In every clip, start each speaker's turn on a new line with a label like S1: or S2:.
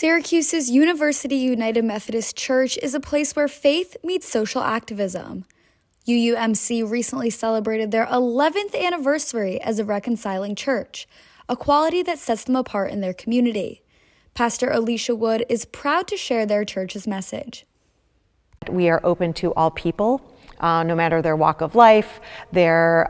S1: Syracuse's University United Methodist Church is a place where faith meets social activism. UUMC recently celebrated their 11th anniversary as a reconciling church, a quality that sets them apart in their community. Pastor Alicia Wood is proud to share their church's message.
S2: We are open to all people, no matter their walk of life, their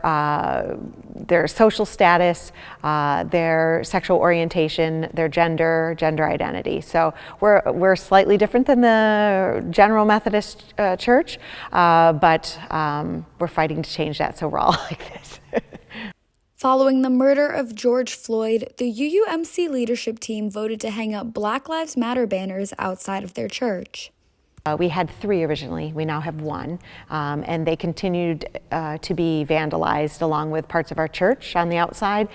S2: social status, their sexual orientation, their gender identity. So we're slightly different than the General Methodist Church, but we're fighting to change that, so we're all like this.
S1: Following the murder of George Floyd, the UUMC leadership team voted to hang up Black Lives Matter banners outside of their church.
S2: We had 3 originally, we now have 1, and they continued to be vandalized along with parts of our church on the outside.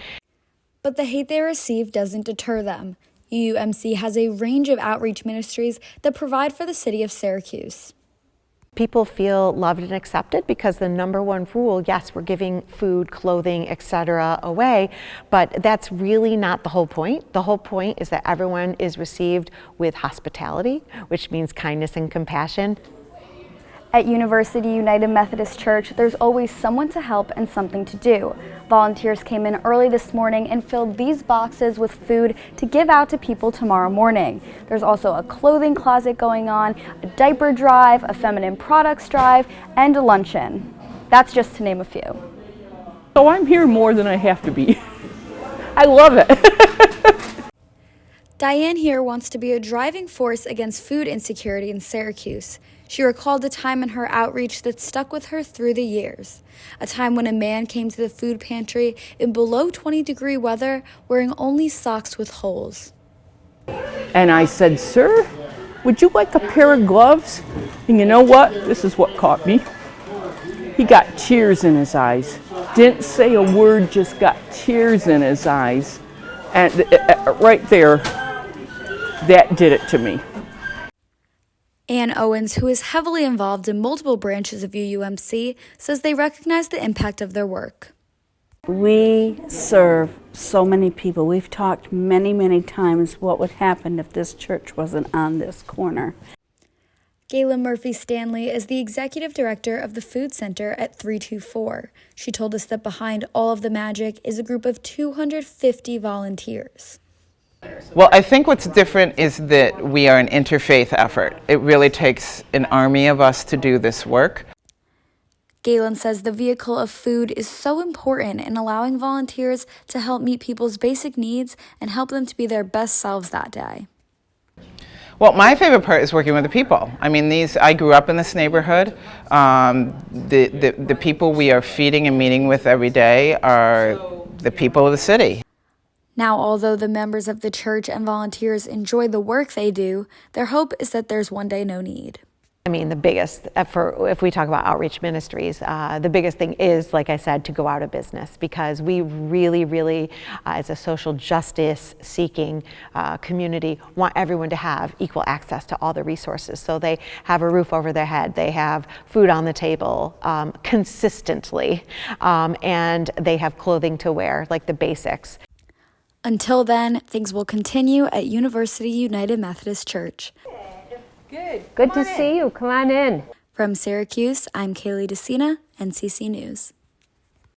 S1: But the hate they received doesn't deter them. UUMC has a range of outreach ministries that provide for the city of Syracuse.
S2: People feel loved and accepted because the #1 rule, yes, we're giving food, clothing, etc. away, but that's really not the whole point. The whole point is that everyone is received with hospitality, which means kindness and compassion.
S1: At University United Methodist Church, there's always someone to help and something to do. Volunteers came in early this morning and filled these boxes with food to give out to people tomorrow morning. There's also a clothing closet going on, a diaper drive, a feminine products drive, and a luncheon. That's just to name a few.
S3: So I'm here more than I have to be. I love it.
S1: Diane here wants to be a driving force against food insecurity in Syracuse. She recalled a time in her outreach that stuck with her through the years. A time when a man came to the food pantry in below 20-degree weather wearing only socks with holes.
S3: And I said, "Sir, would you like a pair of gloves?" And you know what? This is what caught me. He got tears in his eyes. Didn't say a word, just got tears in his eyes. And right there, that did it to me.
S1: Ann Owens, who is heavily involved in multiple branches of UUMC, says they recognize the impact of their work.
S4: We serve so many people. We've talked many times what would happen if this church wasn't on this corner.
S1: Gayla Murphy-Stanley is the executive director of the Food Center at 324. She told us that behind all of the magic is a group of 250 volunteers.
S5: Well, I think what's different is that we are an interfaith effort. It really takes an army of us to do this work.
S1: Galen says the vehicle of food is so important in allowing volunteers to help meet people's basic needs and help them to be their best selves that day.
S5: Well, my favorite part is working with the people. I mean, I grew up in this neighborhood. The people we are feeding and meeting with every day are the people of the city.
S1: Now, although the members of the church and volunteers enjoy the work they do, their hope is that there's one day no need.
S2: I mean, the biggest, if we talk about outreach ministries, the biggest thing is, like I said, to go out of business, because we really, as a social justice seeking community, want everyone to have equal access to all the resources. So they have a roof over their head, they have food on the table consistently, and they have clothing to wear, like the basics.
S1: Until then, things will continue at University United Methodist Church.
S6: Good to see you. Come on in.
S1: From Syracuse, I'm Kaylee DeCina, NCC News.